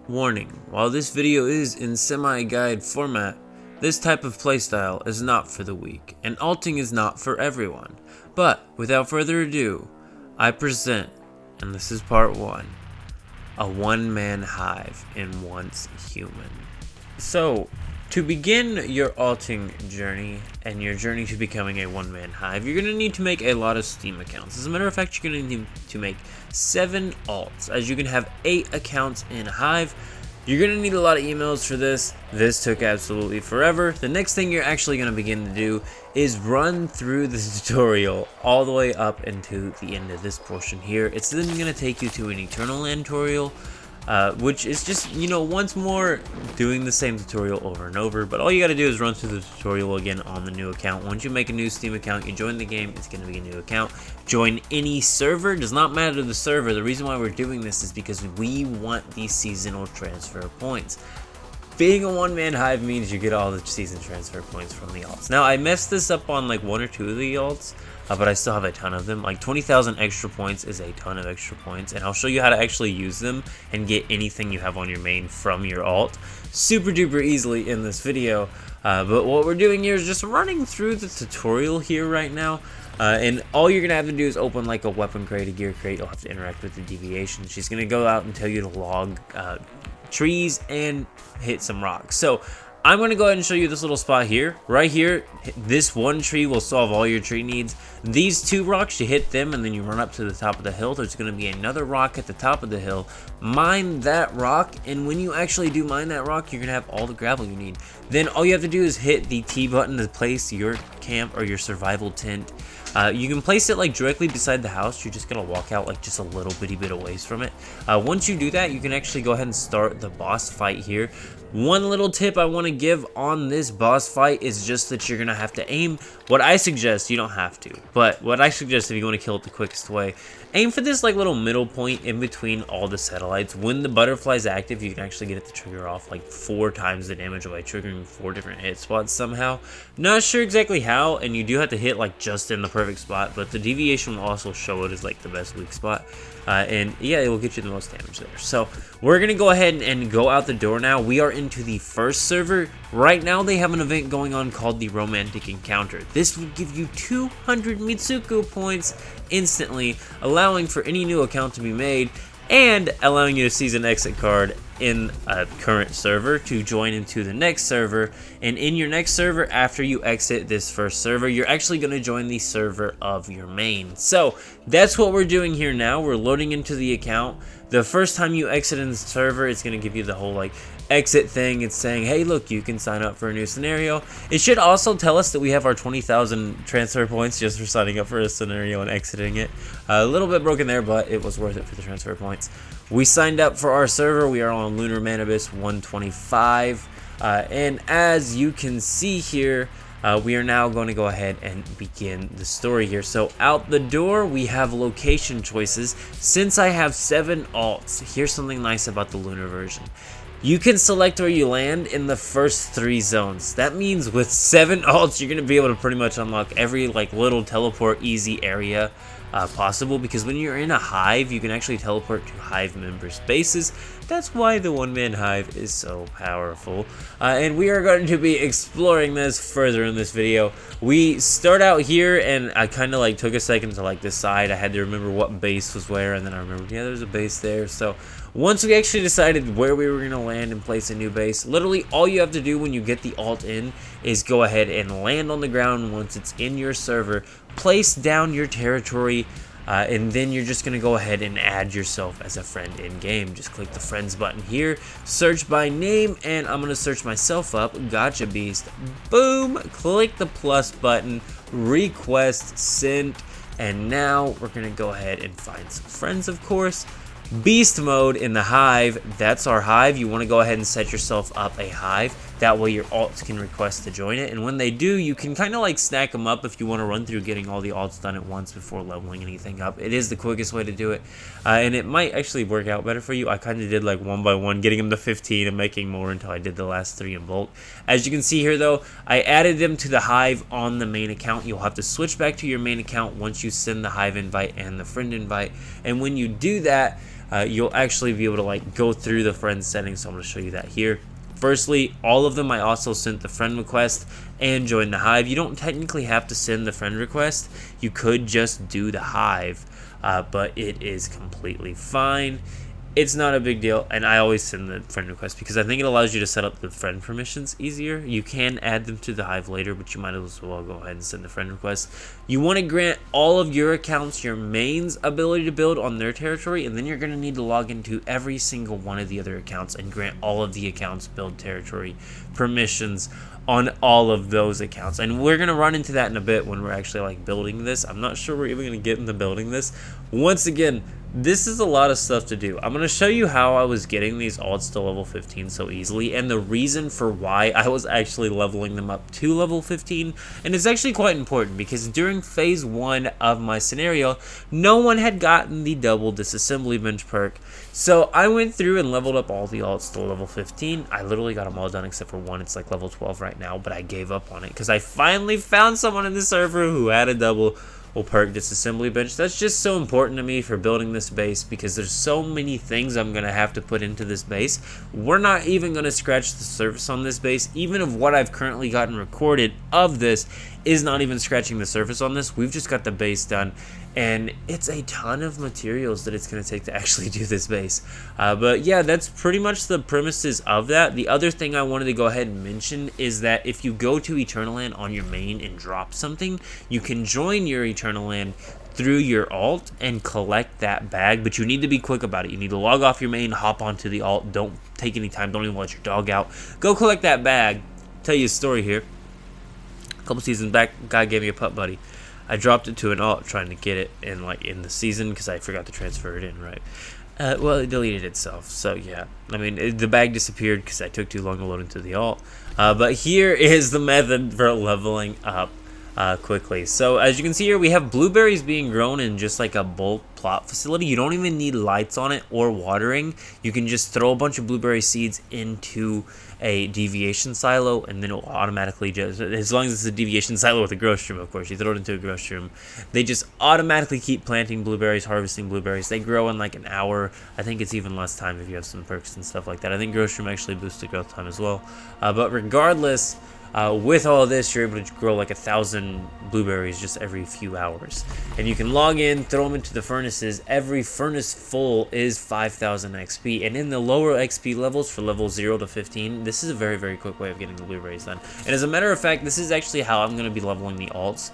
Warning, while this video is in semi-guide format, this type of playstyle is not for the weak, and alting is not for everyone. But, without further ado, I present, and this is part 1, a one-man hive in Once Human. So, to begin your alting journey, and your journey to becoming a one-man hive, you're going to need to make a lot of Steam accounts. As a matter of fact, you're going to need to make 7 alts, as you can have 8 accounts in Hive. You're going to need a lot of emails for this. This took absolutely forever. The next thing you're actually going to begin to do is run through the tutorial all the way up into the end of this portion here. It's then going to take you to an Eternal Land tutorial, which is just, once more doing the same tutorial over and over. But all you got to do is run through the tutorial again on the new account. Once you make a new Steam account, you join the game, it's going to be a new account. Join any server, does not matter the server. The reason why we're doing this is because we want these seasonal transfer points. Being a one-man hive means you get all the season transfer points from the alts. Now, I messed this up on like 1 or 2 of the alts, but I still have a ton of them. Like 20,000 extra points is a ton of extra points, and I'll show you how to actually use them and get anything you have on your main from your alt super duper easily in this video. But what we're doing here is just running through the tutorial here right now. And all you're going to have to do is open like a weapon crate, a gear crate. You'll have to interact with the deviation. She's going to go out and tell you to log trees and hit some rocks. So I'm going to go ahead and show you this little spot here. Right here, this one tree will solve all your tree needs. These 2 rocks, you hit them and then you run up to the top of the hill. There's going to be another rock at the top of the hill. Mine that rock, and when you actually do mine that rock, you're going to have all the gravel you need. Then all you have to do is hit the T button to place your camp or your survival tent. You can place it like directly beside the house. You're just gonna walk out like just a little bitty bit away from it. Once you do that, you can actually go ahead and start the boss fight here. One little tip I want to give on this boss fight is just that you're gonna have to aim. What I suggest, you don't have to, but what I suggest if you want to kill it the quickest way, aim for this like little middle point in between all the satellites. When the butterfly's active, you can actually get it to trigger off like 4 times the damage by triggering 4 different hit spots somehow. Not sure exactly how, and you do have to hit like just in the perfect spot, but the deviation will also show it as like the best weak spot. And yeah, it will get you the most damage there. So we're gonna go ahead and go out the door now. We are into the first server. Right now they have an event going on called the Romantic Encounter. This will give you 200 Mitsuku points instantly, allowing for any new account to be made and allowing you to seize an exit card in a current server to join into the next server. And in your next server, after you exit this first server, you're actually going to join the server of your main. So that's what we're doing here now. We're loading into the account. The first time you exit in the server, it's going to give you the whole like exit thing. It's saying, hey, look, you can sign up for a new scenario. It should also tell us that we have our 20,000 transfer points just for signing up for a scenario and exiting it. A little bit broken there, but it was worth it for the transfer points. We signed up for our server. We are on Lunar Man Abyss 125, and as you can see here, we are now going to go ahead and begin the story here. So out the door, we have location choices. Since I have 7 alts, here's something nice about the Lunar version. You can select where you land in the first 3 zones. That means with 7 alts, you're going to be able to pretty much unlock every like little teleport easy area possible, because when you're in a hive, you can actually teleport to hive members' bases. That's why the one-man hive is so powerful, and we are going to be exploring this further in this video. We start out here, and I kind of like took a second to like decide. I had to remember what base was where, and then I remembered, yeah, there's a base there. So once we actually decided where we were going to land and place a new base, literally all you have to do when you get the alt in is go ahead and land on the ground. Once it's in your server, place down your territory, and then you're just going to go ahead and add yourself as a friend in game. Just click the friends button here, search by name, and I'm going to search myself up, Gotcha Beast. Boom, click the plus button, request sent, and now we're going to go ahead and find some friends, of course. Beast mode in the hive, that's our hive. You want to go ahead and set yourself up a hive. That way your alts can request to join it, and when they do, you can kind of like stack them up if you want to run through getting all the alts done at once before leveling anything up. It is the quickest way to do it, and it might actually work out better for you. I kind of did like 1 by 1, getting them to 15 and making more until I did the last 3 in bulk. As you can see here though, I added them to the hive on the main account. You'll have to switch back to your main account once you send the hive invite and the friend invite, and when you do that, you'll actually be able to like go through the friend settings. So I'm going to show you that here. Firstly, all of them I also sent the friend request and join the hive. You don't technically have to send the friend request. You could just do the hive, but it is completely fine. It's not a big deal, and I always send the friend request because I think it allows you to set up the friend permissions easier. You can add them to the hive later, but you might as well go ahead and send the friend request. You want to grant all of your accounts your main's ability to build on their territory, and then you're going to need to log into every single one of the other accounts and grant all of the accounts build territory permissions on all of those accounts. And we're going to run into that in a bit when we're actually like building this. I'm not sure we're even going to get into building this. Once again, this is a lot of stuff to do. I'm going to show you how I was getting these alts to level 15 so easily, and the reason for why I was actually leveling them up to level 15. And it's actually quite important because during phase 1 of my scenario, no one had gotten the double disassembly bench perk. So I went through and leveled up all the alts to level 15. I literally got them all done except for one. It's like level 12 right now, but I gave up on it because I finally found someone in the server who had a double perk disassembly bench. That's just so important to me for building this base because there's so many things I'm gonna have to put into this base. We're not even gonna scratch the surface on this base. Even of what I've currently gotten recorded of this is not even scratching the surface on this. We've just got the base done, and it's a ton of materials that it's going to take to actually do this base. But yeah, that's pretty much the premises of that. The other thing I wanted to go ahead and mention is that if you go to Eternal Land on your main and drop something, you can join your Eternal Land through your alt and collect that bag, but you need to be quick about it. You need to log off your main, hop onto the alt, don't take any time, don't even let your dog out. Go collect that bag. Tell you a story here. A couple seasons back, guy gave me a pup buddy. I dropped it to an alt trying to get it in the season because I forgot to transfer it in, right? Well, it deleted itself, so yeah. I mean, the bag disappeared because I took too long to load into the alt. But here is the method for leveling up quickly. So as you can see here, we have blueberries being grown in just like a bulk plot facility. You don't even need lights on it or watering. You can just throw a bunch of blueberry seeds into a deviation silo, and then it will automatically just, as long as it's a deviation silo with a growth room, of course, you throw it into a growth room, they just automatically keep planting blueberries, harvesting blueberries. They grow in like an hour. I think it's even less time if you have some perks and stuff like that. I think growth room actually boosts the growth time as well. But regardless, with all this, you're able to grow like 1,000 blueberries just every few hours. And you can log in, throw them into the furnaces. Every furnace full is 5,000 XP. And in the lower XP levels, for level 0 to 15, this is a very, very quick way of getting the blueberries done. And as a matter of fact, this is actually how I'm going to be leveling the alts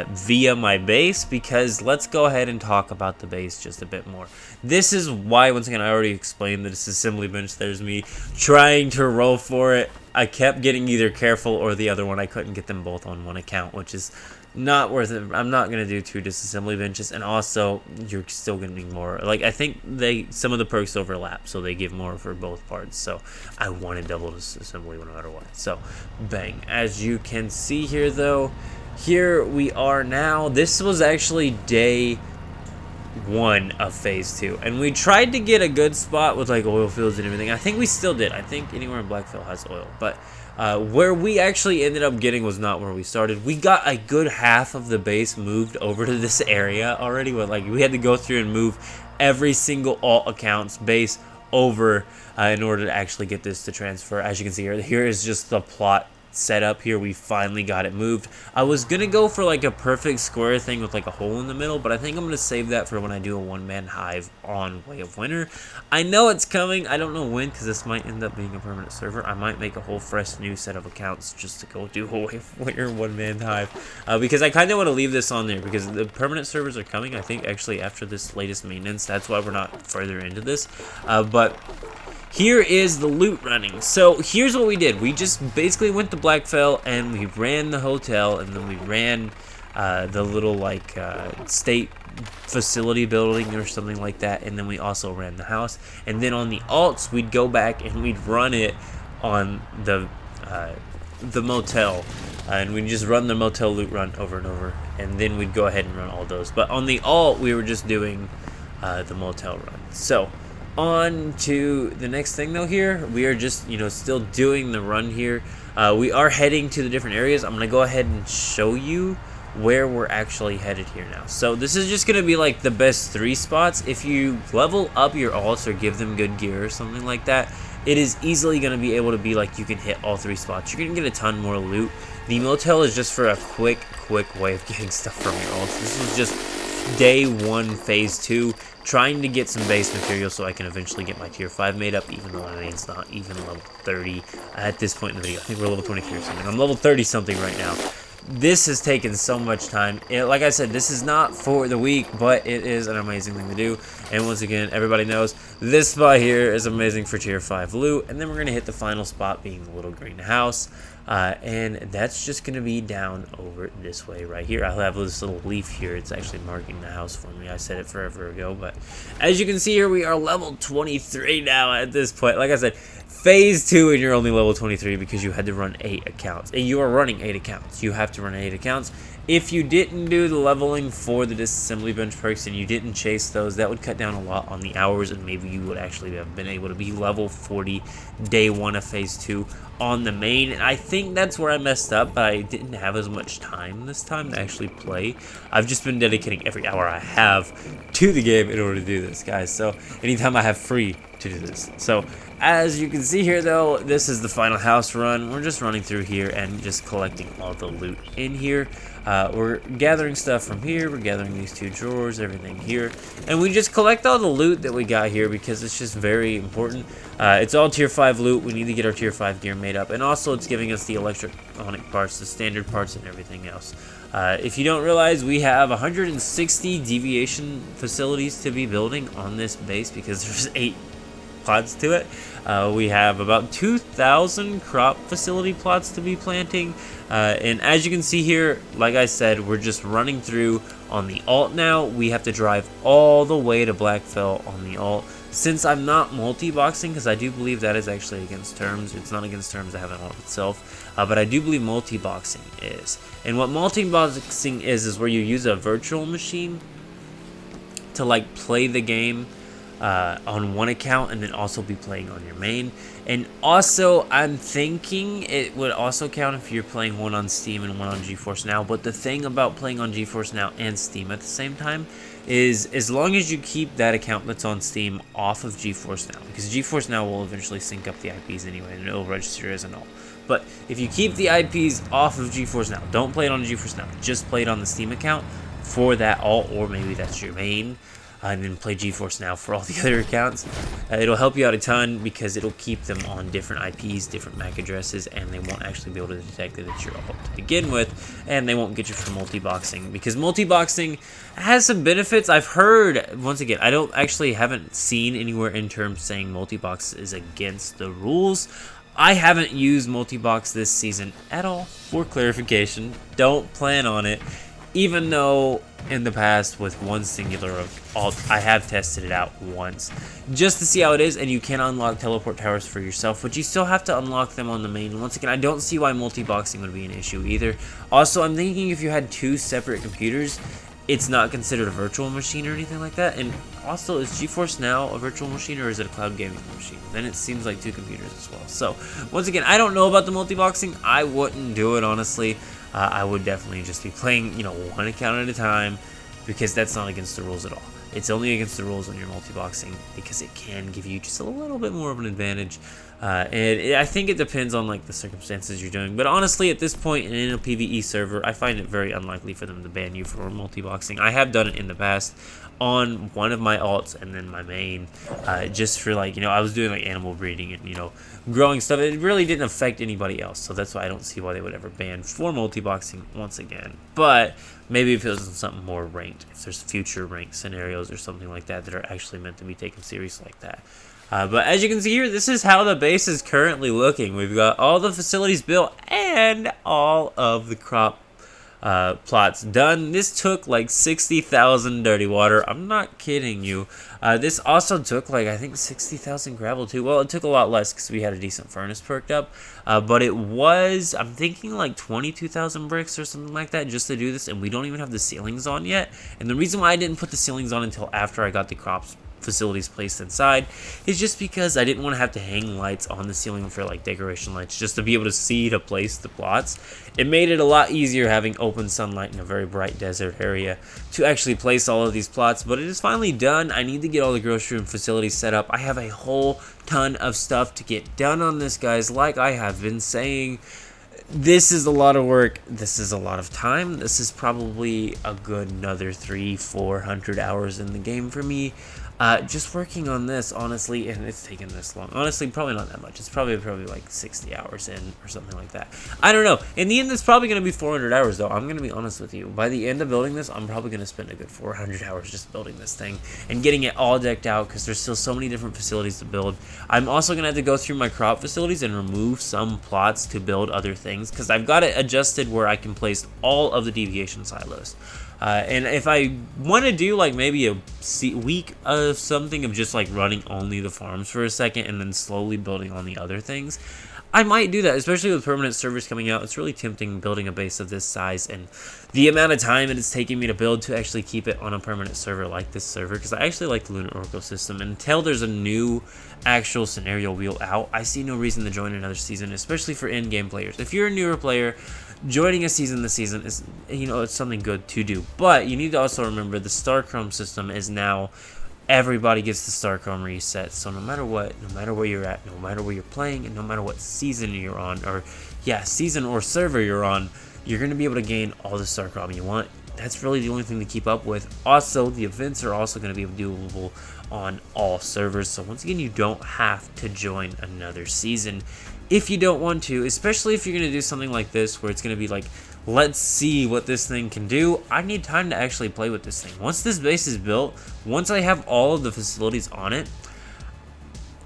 via my base, because let's go ahead and talk about the base just a bit more. This is why, once again, I already explained the disassembly bench. There's me trying to roll for it. I kept getting either careful or the other one. I couldn't get them both on one account, which is not worth it. I'm not going to do 2 disassembly benches, and also you're still going to need more. Like, I think some of the perks overlap, so they give more for both parts. So I wanted double disassembly no matter what. So bang. As you can see here, though, here we are now. This was actually day 1 of phase 2, and we tried to get a good spot with like oil fields and everything. I think we still did. I think anywhere in Blackfell has oil, but where we actually ended up getting was not where we started. We got a good half of the base moved over to this area already, but like we had to go through and move every single alt account's base over in order to actually get this to transfer. As you can see here is just the plot set up here. We finally got it moved. I was gonna go for like a perfect square thing with like a hole in the middle, but I think I'm gonna save that for when I do a one-man hive on Way of Winter. I know it's coming. I don't know when, because this might end up being a permanent server. I might make a whole fresh new set of accounts just to go do a Way of Winter one-man hive, because I kind of want to leave this on there because the permanent servers are coming, I think, actually after this latest maintenance. That's why we're not further into this, but here is the loot running. So here's what we did. We just basically went to Blackfell and we ran the hotel, and then we ran the little like state facility building or something like that, and then we also ran the house. And then on the alts, we'd go back and we'd run it on the motel, and we'd just run the motel loot run over and over, and then we'd go ahead and run all those. But on the alt, we were just doing the motel run. So on to the next thing though. Here we are just still doing the run here. We are heading to the different areas. I'm gonna go ahead and show you where we're actually headed here now. So this is just gonna be like the best 3 spots. If you level up your alts or give them good gear or something like that, it is easily gonna be able to be like you can hit all 3 spots. You're gonna get a ton more loot. The motel is just for a quick way of getting stuff from your alts. This was just day 1 phase 2, trying to get some base material so I can eventually get my tier 5 made up, even though my main's not even level 30 at this point in the video. I think we're level 23 or something. I'm level 30 something right now. This has taken so much time. Like I said, this is not for the week, but it is an amazing thing to do. And once again, everybody knows this spot here is amazing for tier 5 loot. And then we're going to hit the final spot, being the little green house. And that's just going to be down over this way right here. I'll have this little leaf here. It's actually marking the house for me. I said it forever ago. But as you can see here, we are level 23 now at this point. Like I said, phase 2 and you're only level 23 because you had to run 8 accounts. And you are running 8 accounts. You have to run 8 accounts. If you didn't do the leveling for the disassembly bench perks and you didn't chase those, that would cut down a lot on the hours, and maybe you would actually have been able to be level 40 day 1 of phase 2 on the main. And I think that's where I messed up, but I didn't have as much time this time to actually play. I've just been dedicating every hour I have to the game in order to do this, guys. So anytime I have free to do this. So as you can see here, though, this is the final house run. We're just running through here and just collecting all the loot in here. We're gathering stuff from here. We're gathering these 2 drawers, everything here. And we just collect all the loot that we got here because it's just very important. It's all tier 5 loot. We need to get our tier 5 gear made up. And also it's giving us the electronic parts, the standard parts, and everything else. If you don't realize, we have 160 deviation facilities to be building on this base because there's 8 plots to it. We have about 2,000 crop facility plots to be planting. And as you can see here, like I said, we're just running through on the alt now. We have to drive all the way to Blackfell on the alt. Since I'm not multi-boxing, because I do believe that is actually against terms. It's not against terms, I have an alt itself. But I do believe multi-boxing is. And what multi-boxing is where you use a virtual machine to like play the game on one account and then also be playing on your main. And also I'm thinking it would also count if you're playing one on Steam and one on GeForce Now. But the thing about playing on GeForce Now and Steam at the same time is as long as you keep that account that's on Steam off of GeForce Now, because GeForce Now will eventually sync up the IPs anyway and it'll register as an alt. But if you keep the IPs off of GeForce Now, don't play it on GeForce Now, just play it on the Steam account for that alt, or maybe that's your main, and then play GeForce Now for all the other accounts. It'll help you out a ton because it'll keep them on different IPs, different MAC addresses, and they won't actually be able to detect that it's your alt to begin with, and they won't get you for multi-boxing, because multi-boxing has some benefits. I've heard, once again, I haven't seen anywhere in terms saying multi-box is against the rules. I haven't used multi-box this season at all. For clarification, don't plan on it. Even though in the past with one singular alt, I have tested it out once just to see how it is, and you can unlock teleport towers for yourself, but you still have to unlock them on the main. Once again, I don't see why multi-boxing would be an issue either. Also, I'm thinking if you had 2 separate computers, it's not considered a virtual machine or anything like that. And also, is GeForce Now a virtual machine or is it a cloud gaming machine? Then it seems like 2 computers as well. So once again, I don't know about the multi-boxing. I wouldn't do it, honestly. I would definitely just be playing, one account at a time, because that's not against the rules at all. It's only against the rules when you're multi-boxing because it can give you just a little bit more of an advantage. I think it depends on like the circumstances you're doing. But honestly, at this point in a PvE server, I find it very unlikely for them to ban you for multi-boxing. I have done it in the past on one of my alts and then my main, just for like, I was doing like animal breeding and, growing stuff. It really didn't affect anybody else, so that's why I don't see why they would ever ban for multi-boxing once again. But maybe if it was something more ranked, if there's future ranked scenarios or something like that that are actually meant to be taken serious like that. But as you can see here, this is how the base is currently looking. We've got all the facilities built and all of the crop plots done. This took like 60,000 dirty water. I'm not kidding you. This also took like, I think 60,000 gravel too. Well, it took a lot less because we had a decent furnace perked up. But it was, I'm thinking like 22,000 bricks or something like that just to do this. And we don't even have the ceilings on yet. And the reason why I didn't put the ceilings on until after I got the crops facilities placed inside is just because I didn't want to have to hang lights on the ceiling for like decoration lights just to be able to see to place the plots. It made it a lot easier having open sunlight in a very bright desert area to actually place all of these plots, but it is finally done. I need to get all the grocery room facilities set up. I have a whole ton of stuff to get done on this, guys. Like I have been saying, this is a lot of work. This is a lot of time. This is probably a good another 300-400 hours in the game for me. Just working on this, honestly, and it's taken this long. Honestly, probably not that much. It's probably like 60 hours in or something like that. I don't know. In the end, it's probably going to be 400 hours, though. I'm going to be honest with you. By the end of building this, I'm probably going to spend a good 400 hours just building this thing and getting it all decked out because there's still so many different facilities to build. I'm also going to have to go through my crop facilities and remove some plots to build other things because I've got it adjusted where I can place all of the deviation silos. And if I want to do like maybe a week of something of just like running only the farms for a second and then slowly building on the other things, I might do that, especially with permanent servers coming out. It's really tempting building a base of this size and the amount of time it is taking me to build to actually keep it on a permanent server like this server, because I actually like the Lunar Oracle system. And until there's a new actual scenario wheel out, I see no reason to join another season, especially for in-game players. If you're a newer player, joining a season this season is, it's something good to do. But you need to also remember the Star Chrome system is now, everybody gets the Star Chrome reset. So no matter what, no matter where you're at, no matter where you're playing, and no matter what season you're on, or season or server you're on, you're going to be able to gain all the Star Chrome you want. That's really the only thing to keep up with. Also, the events are also going to be doable on all servers. So once again, you don't have to join another season if you don't want to, especially if you're going to do something like this where it's going to be like, let's see what this thing can do. I need time to actually play with this thing. Once this base is built, once I have all of the facilities on it,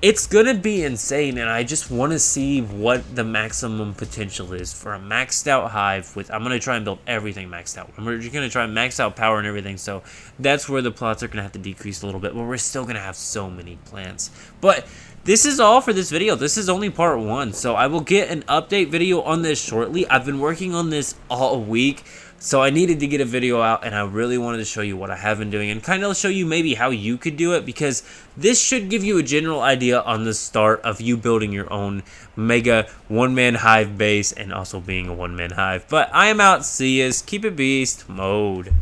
it's going to be insane, and I just want to see what the maximum potential is for a maxed out hive. I'm going to try and build everything maxed out. We're just going to try and max out power and everything, so that's where the plots are going to have to decrease a little bit, but we're still going to have so many plants. But this is all for this video. This is only part 1, so I will get an update video on this shortly. I've been working on this all week, so I needed to get a video out, and I really wanted to show you what I have been doing and kind of show you maybe how you could do it, because this should give you a general idea on the start of you building your own mega one-man hive base and also being a one-man hive. But I am out. See yas. Keep it beast mode.